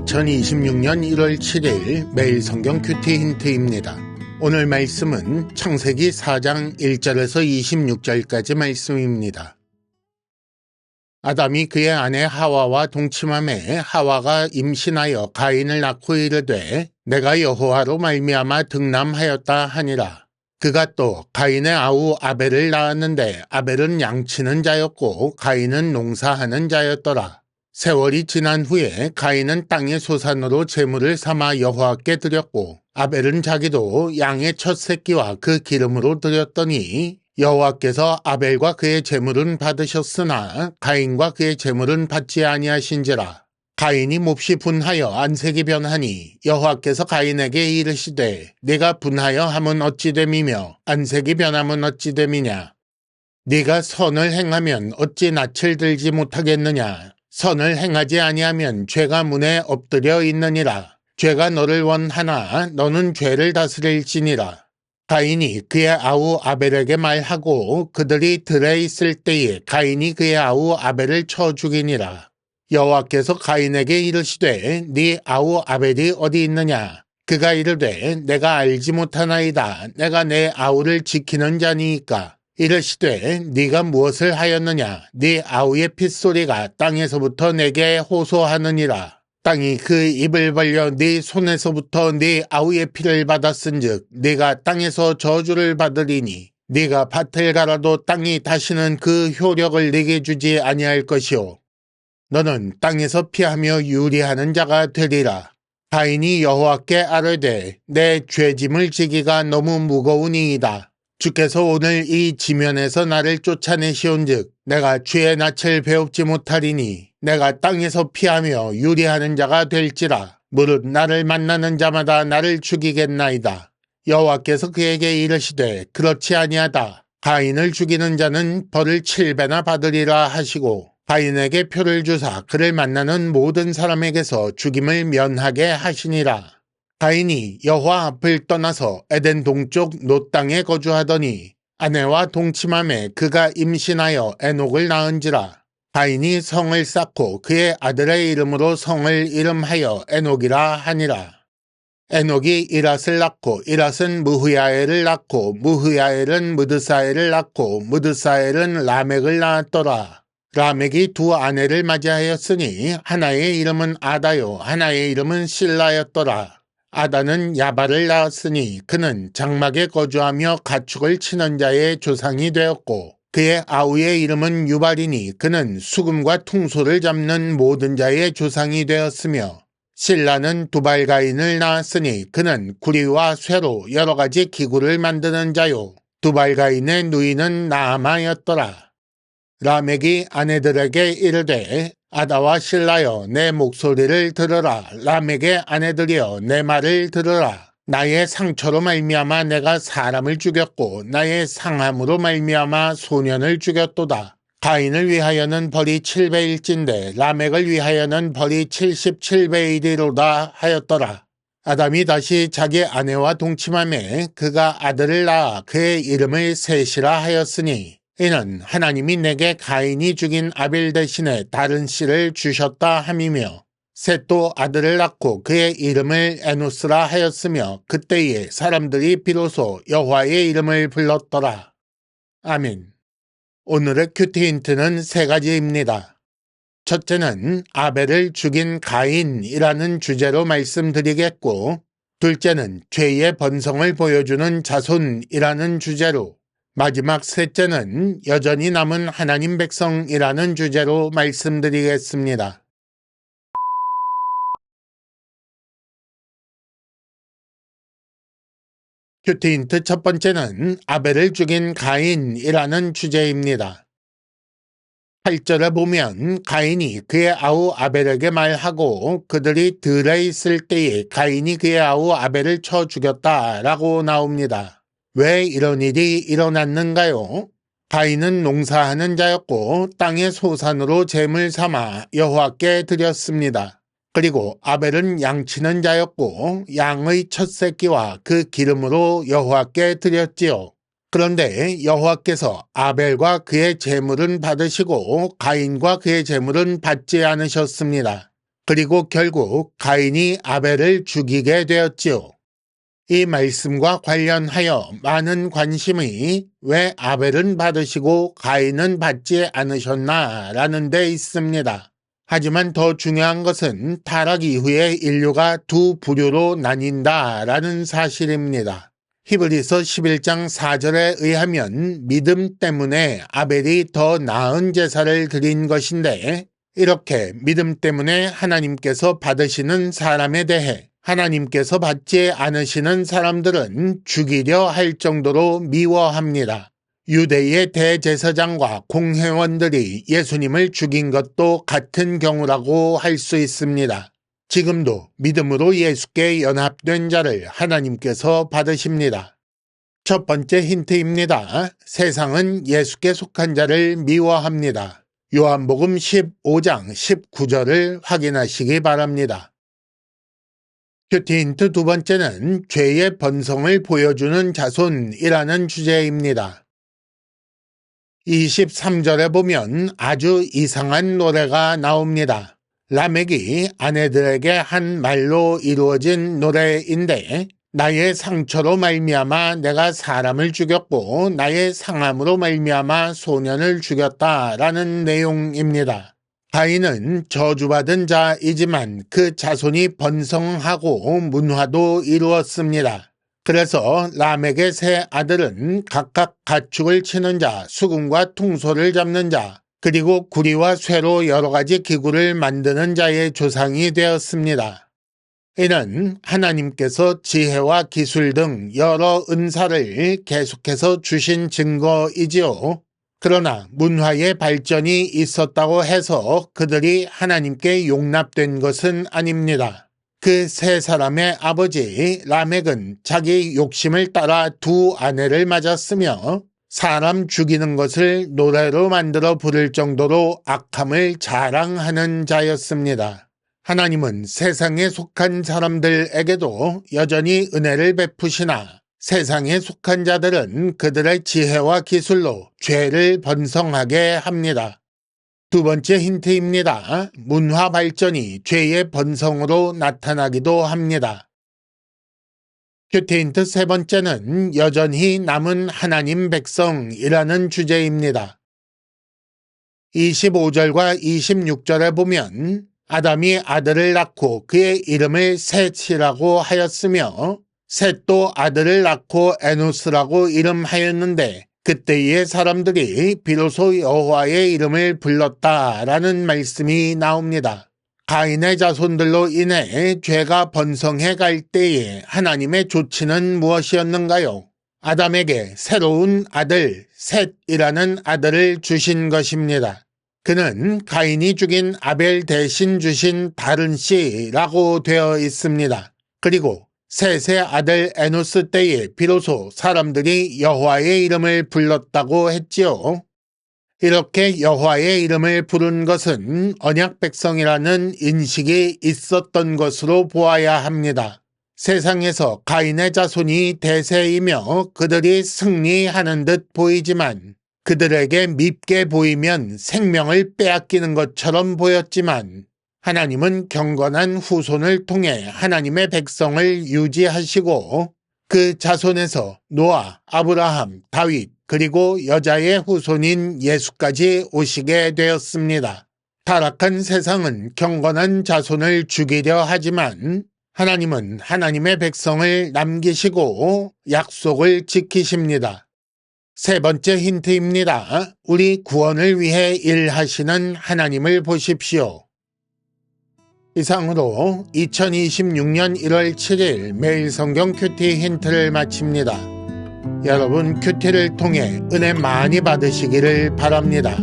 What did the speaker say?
2026년 1월 7일 매일 성경 큐티 힌트입니다. 오늘 말씀은 창세기 4장 1절에서 26절까지 말씀입니다. 아담이 그의 아내 하와와 동침하매 하와가 임신하여 가인을 낳고 이르되 내가 여호와로 말미암아 득남하였다 하니라. 그가 또 가인의 아우 아벨을 낳았는데 아벨은 양치는 자였고 가인은 농사하는 자였더라. 세월이 지난 후에 가인은 땅의 소산으로 제물을 삼아 여호와께 드렸고 아벨은 자기도 양의 첫 새끼와 그 기름으로 드렸더니 여호와께서 아벨과 그의 제물은 받으셨으나 가인과 그의 제물은 받지 아니하신지라. 가인이 몹시 분하여 안색이 변하니 여호와께서 가인에게 이르시되 네가 분하여 함은 어찌 됨이며 안색이 변함은 어찌 됨이냐. 네가 선을 행하면 어찌 낯을 들지 못하겠느냐. 선을 행하지 아니하면 죄가 문에 엎드려 있느니라. 죄가 너를 원하나 너는 죄를 다스릴지니라. 가인이 그의 아우 아벨에게 말하고 그들이 들에 있을 때에 가인이 그의 아우 아벨을 쳐 죽이니라. 여호와께서 가인에게 이르시되 네 아우 아벨이 어디 있느냐. 그가 이르되 내가 알지 못하나이다. 내가 내 아우를 지키는 자니이까. 이르시되 네가 무엇을 하였느냐. 네 아우의 핏소리가 땅에서부터 내게 호소하느니라. 땅이 그 입을 벌려 네 손에서부터 네 아우의 피를 받았은즉 네가 땅에서 저주를 받으리니 네가 밭을 갈아도 땅이 다시는 그 효력을 네게 주지 아니할 것이요 너는 땅에서 피하며 유리하는 자가 되리라. 가인이 여호와께 아뢰되 내 죄짐을 지기가 너무 무거우니이다. 주께서 오늘 이 지면에서 나를 쫓아내시온즉 내가 주의 낯을 배웁지 못하리니 내가 땅에서 피하며 유리하는 자가 될지라. 무릇 나를 만나는 자마다 나를 죽이겠나이다. 여호와께서 그에게 이르시되 그렇지 아니하다. 가인을 죽이는 자는 벌을 7배나 받으리라 하시고 가인에게 표를 주사 그를 만나는 모든 사람에게서 죽임을 면하게 하시니라. 가인이 여호와 앞을 떠나서 에덴 동쪽 놋 땅에 거주하더니 아내와 동침함에 그가 임신하여 에녹을 낳은지라. 가인이 성을 쌓고 그의 아들의 이름으로 성을 이름하여 에녹이라 하니라. 에녹이 이랏을 낳고 이랏은 무흐야엘을 낳고 무흐야엘은 무드사엘을 낳고 무드사엘은 라멕을 낳았더라. 라멕이 두 아내를 맞이하였으니 하나의 이름은 아다요 하나의 이름은 실라였더라. 아다는 야발을 낳았으니 그는 장막에 거주하며 가축을 치는 자의 조상이 되었고 그의 아우의 이름은 유발이니 그는 수금과 퉁소를 잡는 모든 자의 조상이 되었으며 실라는 두발가인을 낳았으니 그는 구리와 쇠로 여러 가지 기구를 만드는 자요 두발가인의 누이는 나아마였더라. 라멕이 아내들에게 이르되 아다와 실라여 내 목소리를 들으라. 라멕의 아내들이여 내 말을 들으라. 나의 상처로 말미암아 내가 사람을 죽였고 나의 상함으로 말미암아 소년을 죽였도다. 가인을 위하여는 벌이 7배일진데 라멕을 위하여는 벌이 77배이리로다 하였더라. 아담이 다시 자기 아내와 동침하매 그가 아들을 낳아 그의 이름을 셋이라 하였으니 이는 하나님이 내게 가인이 죽인 아벨 대신에 다른 씨를 주셨다 함이며 셋도 아들을 낳고 그의 이름을 에노스라 하였으며 그때에 사람들이 비로소 여호와의 이름을 불렀더라. 아멘. 오늘의 큐티 힌트는 세 가지입니다. 첫째는 아벨을 죽인 가인이라는 주제로 말씀드리겠고 둘째는 죄의 번성을 보여주는 자손이라는 주제로 마지막 셋째는 여전히 남은 하나님 백성이라는 주제로 말씀드리겠습니다. 큐티 힌트 첫 번째는 아벨을 죽인 가인이라는 주제입니다. 8절에 보면 가인이 그의 아우 아벨에게 말하고 그들이 들에 있을 때에 가인이 그의 아우 아벨을 쳐 죽였다라고 나옵니다. 왜 이런 일이 일어났는가요? 가인은 농사하는 자였고 땅의 소산으로 제물 삼아 여호와께 드렸습니다. 그리고 아벨은 양치는 자였고 양의 첫 새끼와 그 기름으로 여호와께 드렸지요. 그런데 여호와께서 아벨과 그의 제물은 받으시고 가인과 그의 제물은 받지 않으셨습니다. 그리고 결국 가인이 아벨을 죽이게 되었지요. 이 말씀과 관련하여 많은 관심이 왜 아벨은 받으시고 가인은 받지 않으셨나라는 데 있습니다. 하지만 더 중요한 것은 타락 이후에 인류가 두 부류로 나뉜다라는 사실입니다. 히브리서 11장 4절에 의하면 믿음 때문에 아벨이 더 나은 제사를 드린 것인데, 이렇게 믿음 때문에 하나님께서 받으시는 사람에 대해 하나님께서 받지 않으시는 사람들은 죽이려 할 정도로 미워합니다. 유대의 대제사장과 공회원들이 예수님을 죽인 것도 같은 경우라고 할 수 있습니다. 지금도 믿음으로 예수께 연합된 자를 하나님께서 받으십니다. 첫 번째 힌트입니다. 세상은 예수께 속한 자를 미워합니다. 요한복음 15장 19절을 확인하시기 바랍니다. 큐티 힌트 두 번째는 죄의 번성을 보여주는 자손이라는 주제입니다. 23절에 보면 아주 이상한 노래가 나옵니다. 라멕이 아내들에게 한 말로 이루어진 노래인데, 나의 상처로 말미암아 내가 사람을 죽였고 나의 상함으로 말미암아 소년을 죽였다라는 내용입니다. 가인은 저주받은 자이지만 그 자손이 번성하고 문화도 이루었습니다. 그래서 라멕의 세 아들은 각각 가축을 치는 자, 수금과 퉁소를 잡는 자, 그리고 구리와 쇠로 여러 가지 기구를 만드는 자의 조상이 되었습니다. 이는 하나님께서 지혜와 기술 등 여러 은사를 계속해서 주신 증거이지요. 그러나 문화의 발전이 있었다고 해서 그들이 하나님께 용납된 것은 아닙니다. 그 세 사람의 아버지 라멕은 자기 욕심을 따라 두 아내를 맞았으며 사람 죽이는 것을 노래로 만들어 부를 정도로 악함을 자랑하는 자였습니다. 하나님은 세상에 속한 사람들에게도 여전히 은혜를 베푸시나 세상에 속한 자들은 그들의 지혜와 기술로 죄를 번성하게 합니다. 두 번째 힌트입니다. 문화 발전이 죄의 번성으로 나타나기도 합니다. 큐티 힌트 세 번째는 여전히 남은 하나님 백성이라는 주제입니다. 25절과 26절에 보면 아담이 아들을 낳고 그의 이름을 셋이라고 하였으며 셋도 아들을 낳고 에노스라고 이름하였는데 그때의 사람들이 비로소 여호와의 이름을 불렀다라는 말씀이 나옵니다. 가인의 자손들로 인해 죄가 번성해 갈 때에 하나님의 조치는 무엇이었는가요? 아담에게 새로운 아들 셋이라는 아들을 주신 것입니다. 그는 가인이 죽인 아벨 대신 주신 다른 씨라고 되어 있습니다. 그리고 셋의 아들 에노스 때에 비로소 사람들이 여호와의 이름을 불렀다고 했지요. 이렇게 여호와의 이름을 부른 것은 언약 백성이라는 인식이 있었던 것으로 보아야 합니다. 세상에서 가인의 자손이 대세이며 그들이 승리하는 듯 보이지만 그들에게 밉게 보이면 생명을 빼앗기는 것처럼 보였지만 하나님은 경건한 후손을 통해 하나님의 백성을 유지하시고 그 자손에서 노아, 아브라함, 다윗 그리고 여자의 후손인 예수까지 오시게 되었습니다. 타락한 세상은 경건한 자손을 죽이려 하지만 하나님은 하나님의 백성을 남기시고 약속을 지키십니다. 세 번째 힌트입니다. 우리 구원을 위해 일하시는 하나님을 보십시오. 이상으로 2026년 1월 7일 매일 성경 큐티 힌트를 마칩니다. 여러분 큐티를 통해 은혜 많이 받으시기를 바랍니다.